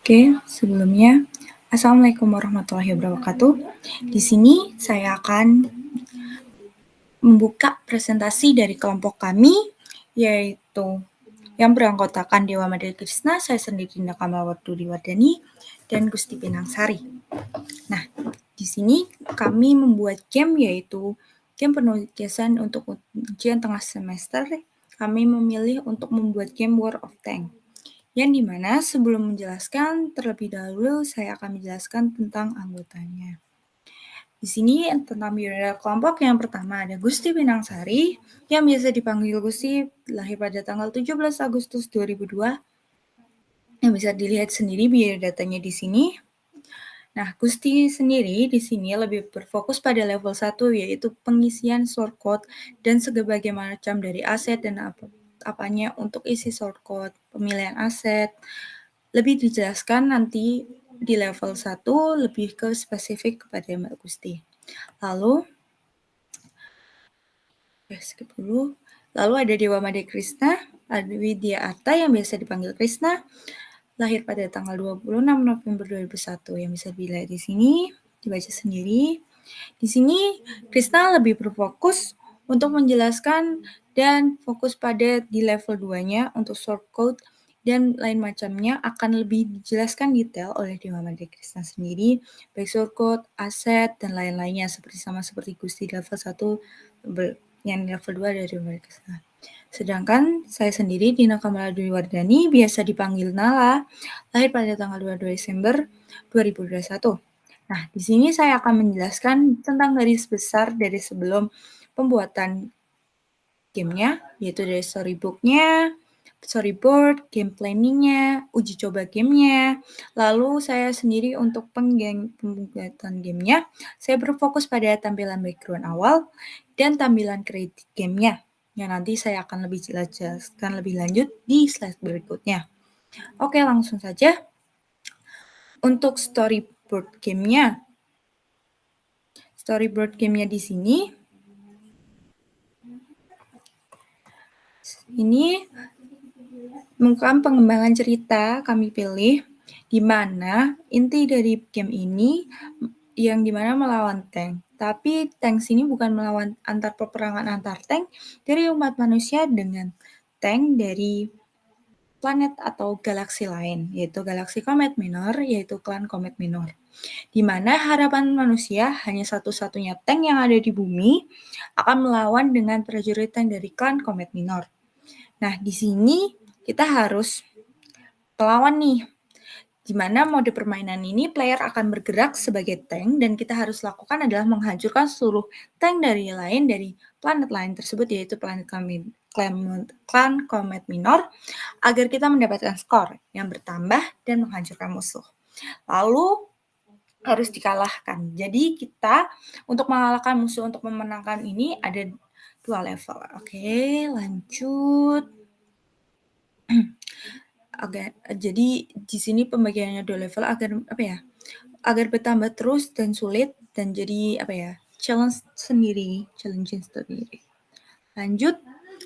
Oke, sebelumnya, Assalamualaikum warahmatullahi wabarakatuh. Di sini saya akan membuka presentasi dari kelompok kami, yaitu yang beranggotakan Dewa Madya Krishna, saya sendiri Nakamawarduri Wardani, dan Gusti Pinangsari. Nah, di sini kami membuat game, yaitu game penugasan untuk ujian tengah semester. Kami memilih untuk membuat game War of Tank. Yang dimana sebelum menjelaskan, terlebih dahulu saya akan menjelaskan tentang anggotanya. Di sini tentang biodata kelompok yang pertama ada Gusti Pinangsari, yang biasa dipanggil Gusti, lahir pada tanggal 17 Agustus 2002. Yang bisa dilihat sendiri biodatanya di sini. Nah, Gusti sendiri di sini lebih berfokus pada level 1, yaitu pengisian source code dan sebagai macam dari aset dan apanya untuk isi source code, pemilihan aset. Lebih dijelaskan nanti di level 1 lebih ke spesifik kepada Mbak Gusti. Lalu, skip dulu. Lalu ada Dewa Madya Krishna, ada Widya Arta yang biasa dipanggil Krishna, lahir pada tanggal 26 November 2001 yang bisa dilihat di sini, dibaca sendiri. Di sini Krishna lebih berfokus untuk menjelaskan dan fokus pada di level 2-nya untuk source code dan lain macamnya akan lebih dijelaskan detail oleh Dewa Madya Krishna sendiri, baik source code, aset, dan lain-lainnya seperti Gusti level 1 yang level 2 dari Dewa Madya Krishna. Sedangkan saya sendiri Dina Kamaladewi Wardani, biasa dipanggil Nala, lahir pada tanggal 22 Desember 2021. Nah, di sini saya akan menjelaskan tentang garis besar dari sebelum pembuatan gamenya, yaitu dari storybook-nya, storyboard, game planning-nya, uji coba gamenya. Lalu saya sendiri untuk pembuatan gamenya, saya berfokus pada tampilan background awal dan tampilan kredit gamenya, yang nanti saya akan lebih jelaskan lebih lanjut di slide berikutnya. Oke, langsung saja. Untuk storyboard gamenya di sini, ini mengungkapkan pengembangan cerita kami pilih, di mana inti dari game ini yang dimana melawan tank. Tapi tank sini bukan melawan peperangan antar tank dari umat manusia dengan tank dari planet atau galaksi lain, yaitu galaksi Comet Minor, yaitu klan Comet Minor. Di mana harapan manusia hanya satu-satunya tank yang ada di bumi akan melawan dengan prajurit tank dari klan Comet Minor. Nah, di sini kita harus melawan nih, di mana mode permainan ini player akan bergerak sebagai tank dan kita harus lakukan adalah menghancurkan seluruh tank dari planet lain tersebut, yaitu planet klan Comet Minor, agar kita mendapatkan skor yang bertambah dan menghancurkan musuh. Lalu harus dikalahkan. Jadi kita untuk mengalahkan musuh, untuk memenangkan ini ada 2 level. Oke, lanjut. Jadi di sini pembagiannya 2 level agar bertambah terus dan sulit dan jadi challenging sendiri. Lanjut,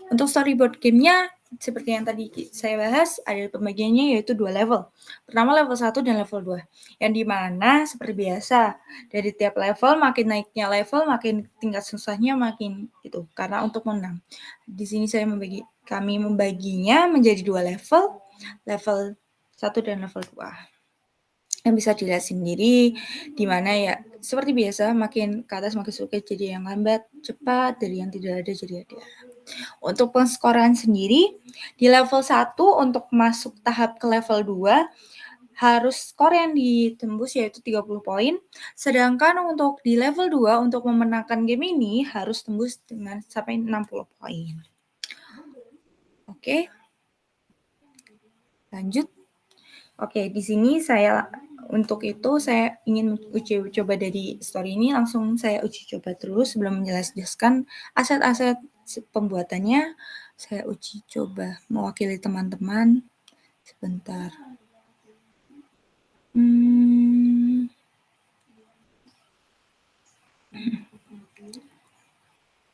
untuk storyboard gamenya seperti yang tadi saya bahas, ada pembagiannya yaitu 2 level. Pertama level 1 dan level 2. Yang dimana seperti biasa, dari tiap level makin naiknya level, makin tingkat susahnya makin itu. Karena untuk menang. Di sini kami membaginya menjadi 2 level 1 dan level 2. Yang bisa dilihat sendiri, di mana ya seperti biasa makin ke atas makin sulit jadi yang lambat, cepat, dari yang tidak ada jadi ada. Untuk penskoran sendiri, di level 1 untuk masuk tahap ke level 2, harus skor yang ditembus yaitu 30 poin, sedangkan untuk di level 2 untuk memenangkan game ini harus tembus dengan sampai 60 poin. Oke. Lanjut. Oke, di sini untuk itu saya ingin uji coba dari story ini, langsung saya uji coba terus sebelum menjelaskan aset-aset pembuatannya. Saya uji coba mewakili teman-teman. Sebentar.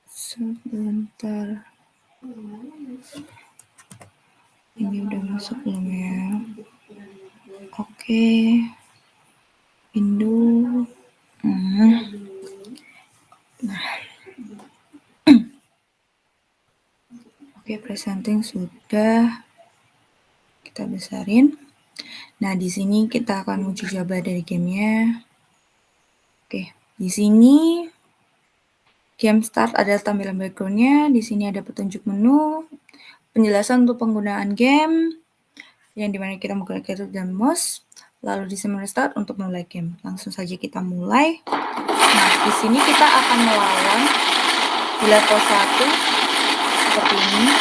Sebentar. Ini udah masuk belum ya? Oke. Oke. Indo. Nah. Oke, presenting sudah. Kita besarin. Nah, di sini kita akan uji coba dari gamenya. Oke, di sini game start ada tampilan background-nya. Di sini ada petunjuk menu, penjelasan untuk penggunaan game, yang dimana kita menggunakan keyboard dan mouse. Lalu di sini restart untuk mulai game. Langsung saja kita mulai. Nah, di sini kita akan melawan di level 1 seperti ini.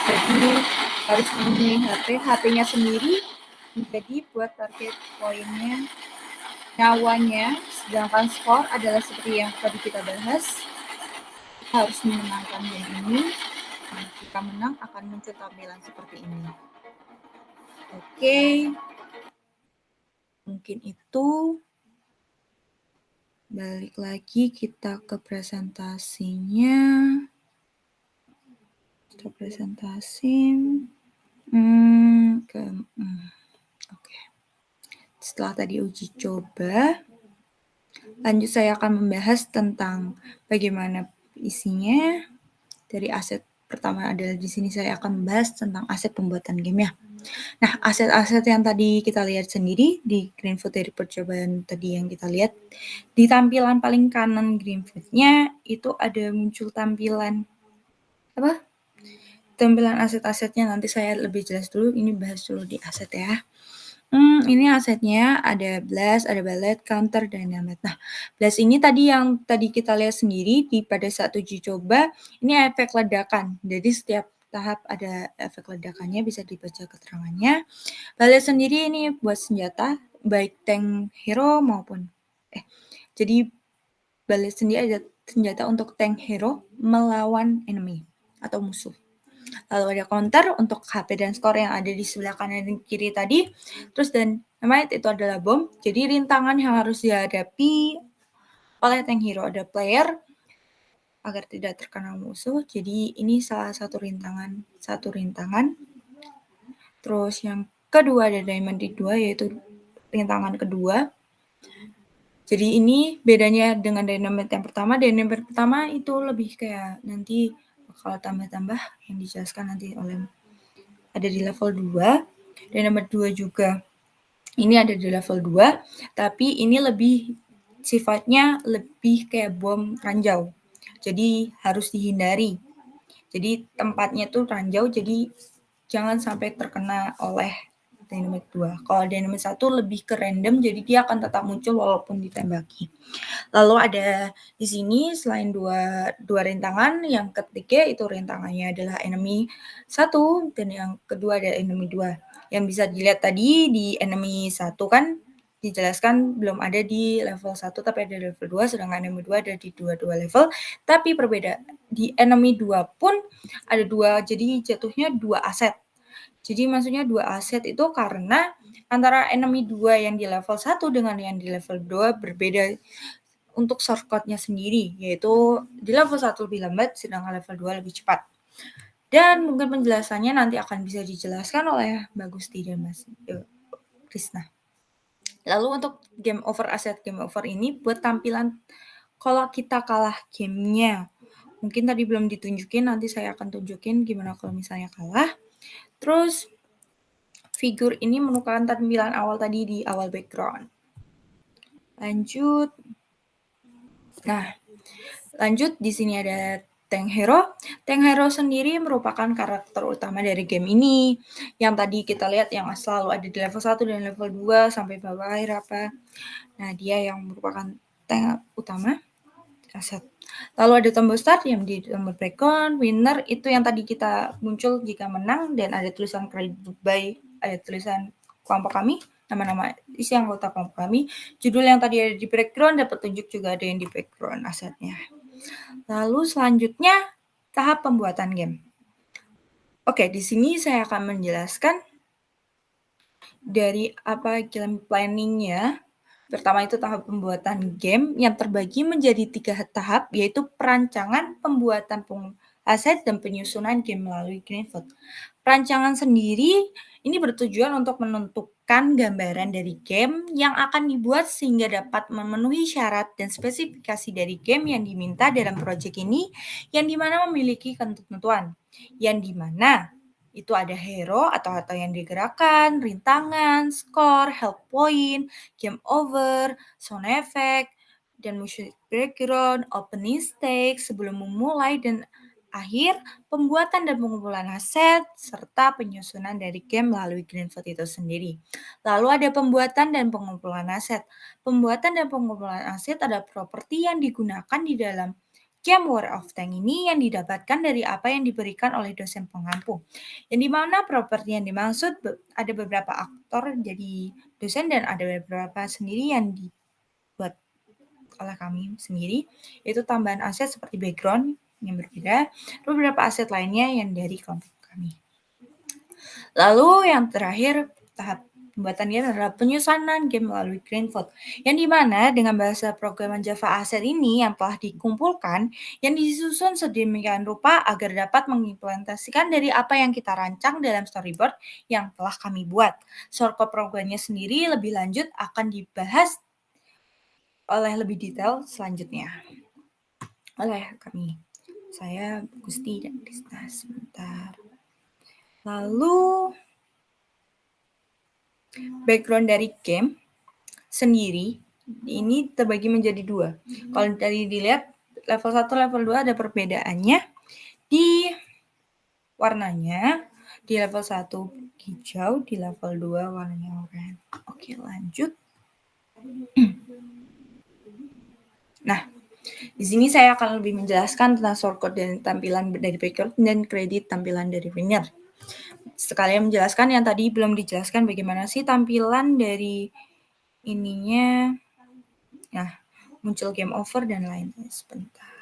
Jadi harus menggunakan HP-nya sendiri menjadi buat target poinnya, nyawanya, sedangkan skor adalah seperti yang tadi kita bahas. Kita harus memenangkan game ini. Nah, jika menang akan muncul tampilan seperti ini. Oke, mungkin itu. Balik lagi kita ke presentasinya. Kita presentasin. Oke. Setelah tadi uji coba, lanjut saya akan membahas tentang bagaimana isinya. Dari aset pertama adalah di sini saya akan membahas tentang aset pembuatan game ya. Nah, aset-aset yang tadi kita lihat sendiri di Greenfoot dari percobaan tadi yang kita lihat, di tampilan paling kanan Greenfoot-nya itu ada muncul tampilan apa? Tampilan aset-asetnya nanti saya lebih jelas dulu. Ini bahas dulu di aset ya. Ini asetnya ada blast, ada ballet, counter, dynamite. Nah, blast ini tadi yang tadi kita lihat sendiri pada saat uji coba, ini efek ledakan. Jadi setiap tahap ada efek ledakannya, bisa dibaca keterangannya. Ballet sendiri ini buat senjata, baik tank hero maupun jadi ballet sendiri ada senjata untuk tank hero melawan enemy atau musuh. Lalu ada counter untuk HP dan skor yang ada di sebelah kanan dan kiri tadi. Terus dynamite itu adalah bom. Jadi rintangan yang harus dihadapi oleh tank hero. Ada player agar tidak terkena musuh. Jadi ini salah satu rintangan. Terus yang kedua ada diamond di 2 yaitu rintangan kedua. Jadi ini bedanya dengan dynamite yang pertama. Dynamite pertama itu lebih kayak nanti bakal tambah-tambah yang dijelaskan nanti oleh ada di level 2. Dynamite 2 juga ini ada di level 2, tapi ini lebih sifatnya lebih kayak bom ranjau. Jadi harus dihindari. Jadi tempatnya tuh ranjau, jadi jangan sampai terkena oleh Dynamite 2. Kalau Dynamite 1 lebih ke random, jadi dia akan tetap muncul walaupun ditembaki. Lalu ada di sini selain dua rintangan, yang ketiga itu rintangannya adalah enemy 1 dan yang kedua ada enemy 2. Yang bisa dilihat tadi di enemy 1 kan dijelaskan belum ada di level 1 tapi ada di level 2, sedangkan enemy 2 ada di dua level, tapi berbeda. Di enemy 2 pun ada 2, jadi jatuhnya 2 aset. Jadi maksudnya 2 aset itu karena antara enemy 2 yang di level 1 dengan yang di level 2 berbeda untuk shortcut-nya sendiri, yaitu di level 1 lebih lambat, sedangkan level 2 lebih cepat. Dan mungkin penjelasannya nanti akan bisa dijelaskan oleh Bagusti dan Mas Krisna. Lalu untuk game over aset game over ini buat tampilan kalau kita kalah gamenya. Mungkin tadi belum ditunjukin, nanti saya akan tunjukin gimana kalau misalnya kalah. Terus figur ini menukarkan tampilan awal tadi di awal background. Lanjut. Nah, lanjut di sini ada Tank Hero. Tank Hero sendiri merupakan karakter utama dari game ini. Yang tadi kita lihat yang selalu ada di level 1 dan level 2 sampai bawah akhir apa. Nah, dia yang merupakan tank utama aset. Lalu ada tombol start yang di tombol background, winner itu yang tadi kita muncul jika menang, dan ada tulisan create by, ada tulisan kelompok kami, nama-nama isi anggota kelompok kami. Judul yang tadi ada di background dapat tunjuk juga ada yang di background asetnya. Lalu selanjutnya tahap pembuatan game. Oke, di sini saya akan menjelaskan dari apa game planningnya. Pertama itu tahap pembuatan game yang terbagi menjadi 3 tahap, yaitu perancangan, pembuatan aset, dan penyusunan game melalui Greenfoot. Rancangan sendiri ini bertujuan untuk menentukan gambaran dari game yang akan dibuat sehingga dapat memenuhi syarat dan spesifikasi dari game yang diminta dalam proyek ini, yang dimana memiliki ketentuan, yang dimana itu ada hero atau yang digerakkan, rintangan, skor, health point, game over, sound effect, dan music background, opening stage sebelum memulai dan akhir, pembuatan dan pengumpulan aset, serta penyusunan dari game melalui Greenfoot itu sendiri. Lalu ada pembuatan dan pengumpulan aset. Pembuatan dan pengumpulan aset adalah properti yang digunakan di dalam game War of Tanks ini yang didapatkan dari apa yang diberikan oleh dosen pengampu. Yang dimana properti yang dimaksud ada beberapa aktor jadi dosen dan ada beberapa sendiri yang dibuat oleh kami sendiri, yaitu tambahan aset seperti background yang berbeda, beberapa aset lainnya yang dari kelompok kami. Lalu yang terakhir, tahap pembuatannya adalah penyusunan game melalui Greenfoot, yang dimana dengan bahasa programan Java Asset ini yang telah dikumpulkan, yang disusun sedemikian rupa agar dapat mengimplementasikan dari apa yang kita rancang dalam storyboard yang telah kami buat. Shortcode programnya sendiri lebih lanjut akan dibahas oleh lebih detail selanjutnya oleh kami. Saya Gusti dan Krisna sebentar. Lalu background dari game sendiri ini terbagi menjadi dua. Kalau dari dilihat level 1, level 2 ada perbedaannya di warnanya. Di level 1 hijau, di level 2 warnanya oranye. Oke, lanjut. Nah, di sini saya akan lebih menjelaskan tentang shortcode dan tampilan dari background dan kredit tampilan dari winner. Sekalian menjelaskan yang tadi belum dijelaskan bagaimana sih tampilan dari ininya. Nah, muncul game over dan lainnya. Sebentar.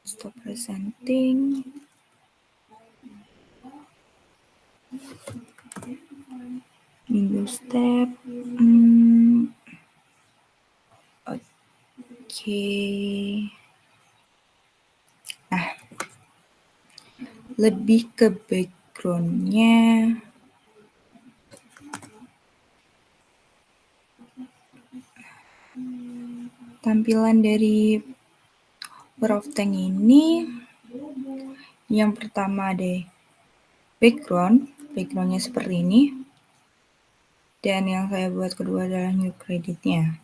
Stop presenting. Windows tab. Oke. Nah, lebih ke backgroundnya. Tampilan dari War of Tanks ini yang pertama ada backgroundnya seperti ini, dan yang saya buat kedua adalah new creditnya.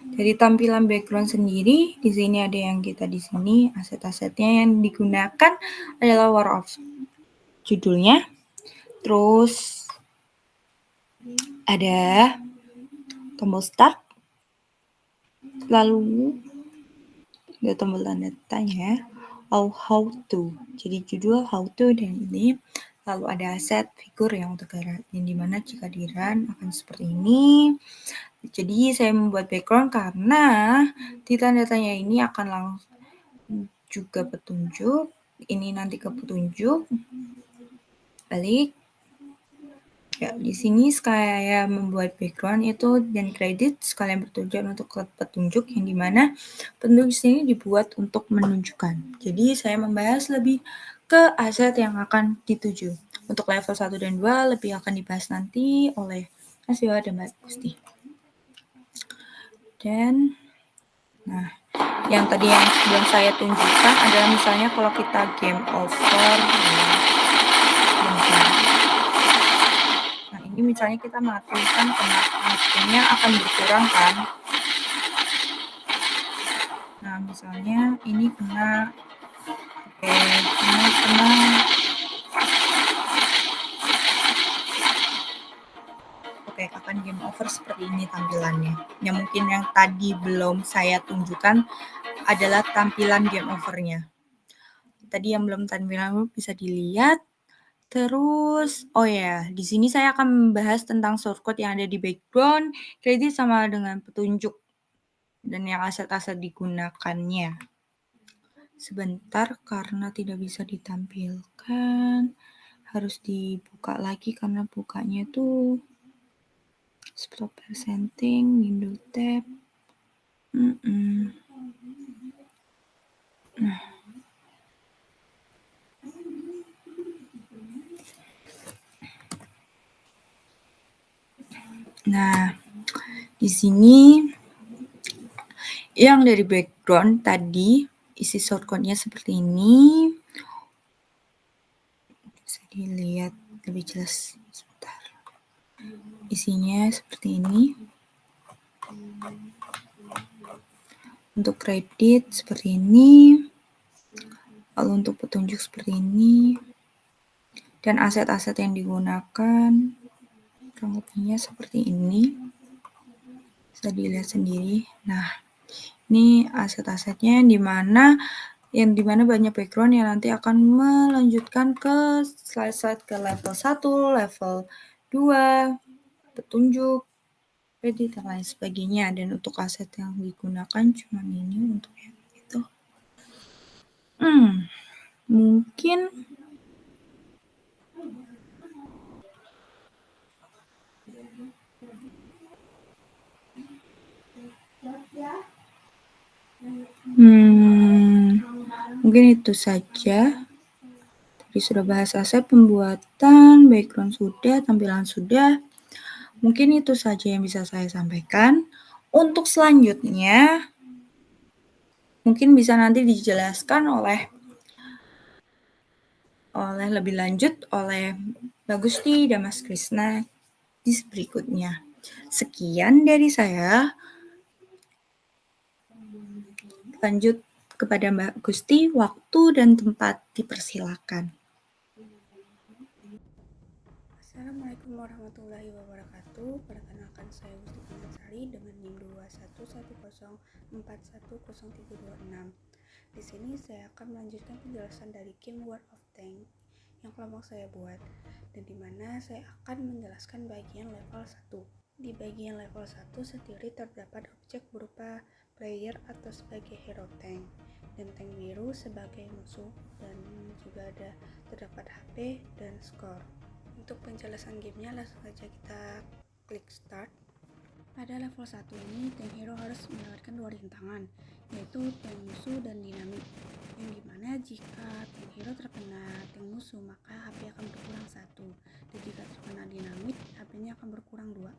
Dari tampilan background sendiri, di sini ada yang kita di sini, aset-asetnya yang digunakan adalah War of judulnya, terus ada tombol start, lalu ada tombol tanda tanya, how to, jadi judul how to dan ini, lalu ada aset figur yang untuk gerak, yang dimana jika di run akan seperti ini. Jadi saya membuat background karena di tanda tanya ini akan langsung juga petunjuk, ini nanti ke petunjuk, balik. Ya, di sini saya membuat background itu dan kredit sekalian bertujuan untuk ke petunjuk yang dimana petunjuk di sini dibuat untuk menunjukkan. Jadi saya membahas lebih ke aset yang akan dituju. Untuk level 1 dan 2 lebih akan dibahas nanti oleh Mas Dewa dan Mbak Gusti. Dan nah, yang tadi yang sebelum saya tunjukkan adalah misalnya kalau kita game over, nah ini misalnya kita mengaktifkan kematiannya akan berkurang kan. Nah misalnya ini kena, oke, akan game over seperti ini tampilannya. Yang mungkin yang tadi belum saya tunjukkan adalah tampilan game overnya. Tadi yang belum tampilan bisa dilihat. Terus, oh ya, di sini saya akan membahas tentang shortcode yang ada di background, kredit sama dengan petunjuk, dan yang aset-aset digunakannya. Sebentar, karena tidak bisa ditampilkan, harus dibuka lagi karena bukanya tuh stop presenting, window tab. Nah, Nah, di sini yang dari background tadi isi shortcode-nya seperti ini. Bisa dilihat lebih jelas sebentar. Isinya seperti ini. Untuk kredit seperti ini. Lalu untuk petunjuk seperti ini. Dan aset-aset yang digunakan kurang lebihnya seperti ini. Bisa dilihat sendiri. Nah, ini aset-asetnya yang dimana banyak background yang nanti akan melanjutkan ke slide-slide ke level 1, level 2, petunjuk, kredit, dan lain sebagainya. Dan untuk aset yang digunakan cuma ini untuk yang itu. Mungkin mungkin itu saja. Tadi sudah bahas aset, pembuatan, background sudah, tampilan sudah. Mungkin itu saja yang bisa saya sampaikan. Untuk selanjutnya, mungkin bisa nanti dijelaskan oleh lebih lanjut oleh Mbak Gusti dan Mas Krisna di berikutnya. Sekian dari saya. Lanjut kepada Mbak Gusti, waktu dan tempat dipersilakan. Assalamualaikum warahmatullahi wabarakatuh. Perkenalkan saya Gusti Pinansari dengan NIM 2110410326. Di sini saya akan melanjutkan penjelasan dari game World of Tanks yang kelompok saya buat, dan di mana saya akan menjelaskan bagian level 1. Di bagian level 1 sendiri terdapat objek berupa player atau sebagai hero tank, dan tank biru sebagai musuh, dan juga terdapat HP dan skor. Untuk penjelasan gamenya langsung saja kita klik start. Pada level 1 ini, tank hero harus melewatkan 2 rintangan, yaitu tank musuh dan dinamit, yang dimana jika tank hero terkena tank musuh maka HP akan berkurang 1, dan jika terkena dinamit HP-nya akan berkurang 2.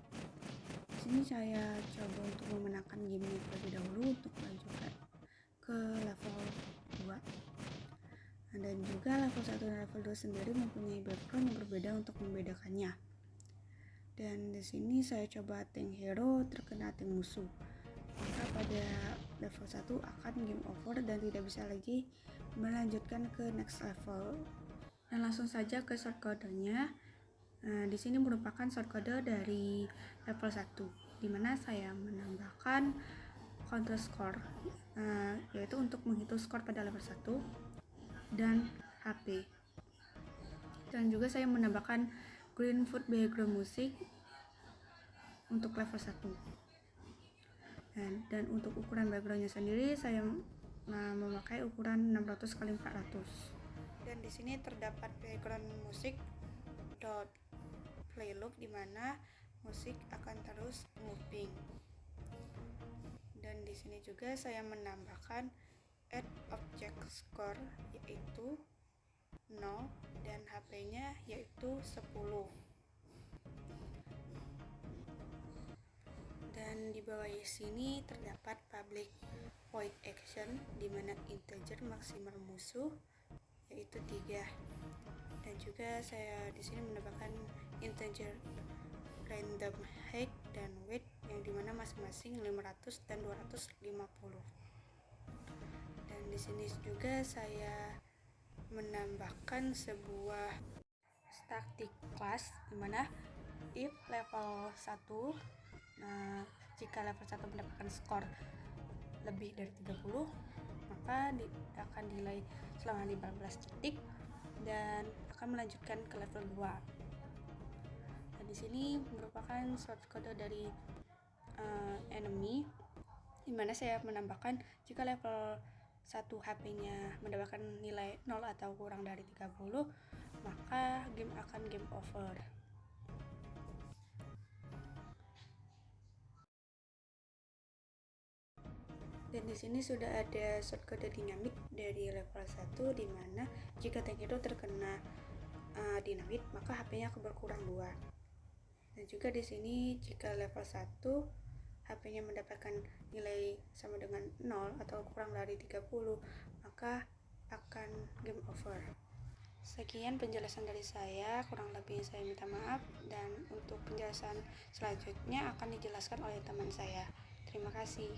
Di sini saya coba untuk memenangkan gamenya terlebih dahulu untuk melanjutkan ke level 2. Dan juga level 1 dan level 2 sendiri mempunyai background yang berbeda untuk membedakannya. Dan di sini saya coba tank hero terkena tank musuh, maka pada level 1 akan game over dan tidak bisa lagi melanjutkan ke next level. Dan langsung saja ke shortcode-nya. Di sini merupakan shortcode dari level 1, dimana saya menambahkan counter score, yaitu untuk menghitung skor pada level 1 dan HP. Dan juga saya menambahkan green food background music untuk level 1. Dan untuk ukuran backgroundnya sendiri saya memakai ukuran 600 x 400. Dan di sini terdapat background musik play loop, di mana musik akan terus moving. Dan di sini juga saya menambahkan add object score yaitu 0 dan HP-nya yaitu 10. Dan di bawah sini terdapat public void action, di mana integer maksimal musuh yaitu 3. Dan juga saya di sini menambahkan integer random height dan weight, yang dimana masing-masing 500 dan 250. Dan di sini juga saya menambahkan sebuah static class, dimana if level 1, jika level 1 mendapatkan skor lebih dari 30, maka akan delay selama 15 detik dan akan melanjutkan ke level 2. Dan di sini merupakan shortcode dari enemy, dimana saya menambahkan jika level 1 HP-nya mendapatkan nilai 0 atau kurang dari 30, maka game akan game over. Dan di sini sudah ada shortcode dinamit dari level 1, di mana jika tank hero terkena dinamit maka HP-nya akan berkurang 2. Dan juga di sini jika level 1 HP-nya mendapatkan nilai sama dengan 0 atau kurang dari 30, maka akan game over. Sekian penjelasan dari saya, kurang lebih saya minta maaf, dan untuk penjelasan selanjutnya akan dijelaskan oleh teman saya. Terima kasih.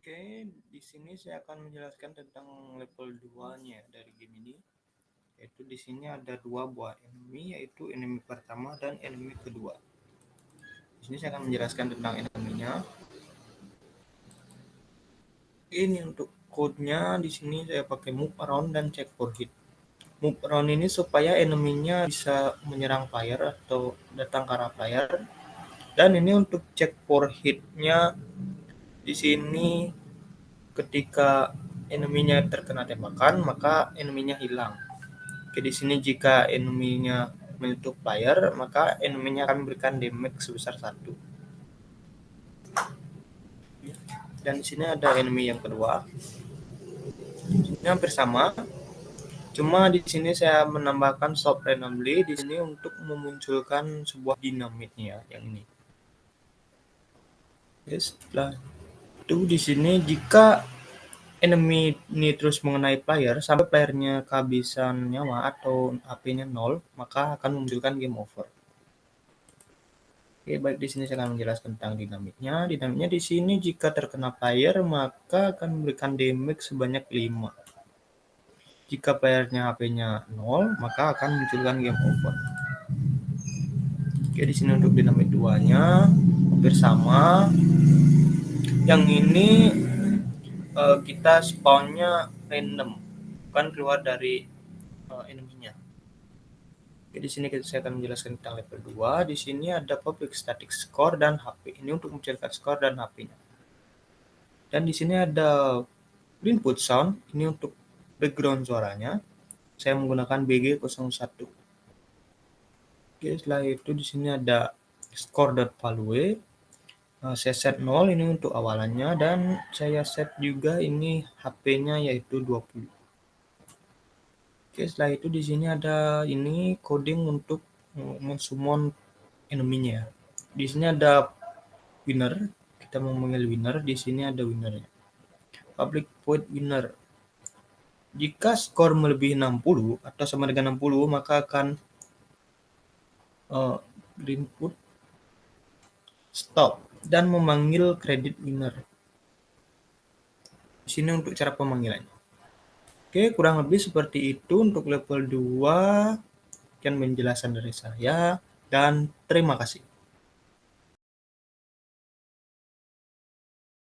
Oke, di sini saya akan menjelaskan tentang level 2-nya dari game ini. Yaitu di sini ada dua buah enemy, yaitu enemy pertama dan enemy kedua. Di sini saya akan menjelaskan tentang enemy-nya. Ini untuk code-nya di sini saya pakai move around dan check for hit. Move around ini supaya enemy-nya bisa menyerang player atau datang ke arah player. Dan ini untuk check for hit-nya di sini ketika enemy-nya terkena tembakan, maka enemy-nya hilang. Oke, di sini jika enemy-nya menyentuh player, maka enemy-nya akan memberikan damage sebesar 1. Dan di sini ada enemy yang kedua. Ini hampir sama. Cuma di sini saya menambahkan stop randomly di sini untuk memunculkan sebuah dinamitnya yang ini. Oke, setelah itu di sini jika enemy ini terus mengenai player sampai playernya kehabisan nyawa atau HP-nya 0, maka akan memunculkan game over. Oke, baik, di sini saya akan menjelaskan tentang dinamiknya. Dinamiknya di sini jika terkena player maka akan memberikan damage sebanyak 5. Jika playernya HP-nya 0, maka akan munculkan game over. Oke, di sini untuk dinamik 2-nya hampir sama. Yang ini kita spawnnya random, bukan keluar dari enemy-nya. Oke, di sini saya akan menjelaskan tentang level 2. Di sini ada public static score dan HP. Ini untuk mencairkan skor dan HP-nya. Dan di sini ada input sound. Ini untuk background suaranya. Saya menggunakan BG01. Oke, setelah itu di sini ada score.value. Saya set 0 ini untuk awalannya dan saya set juga ini HP-nya yaitu 20. Oke, setelah itu di sini ada ini coding untuk mensummon enemy-nya. Di sini ada winner, kita mau memanggil winner, di sini ada winnernya. Public void winner. Jika skor melebihi 60 atau sama dengan 60, maka akan input stop dan memanggil credit winner. Di sini untuk cara pemanggilannya. Oke, kurang lebih seperti itu untuk level 2. Sekian penjelasan dari saya dan terima kasih.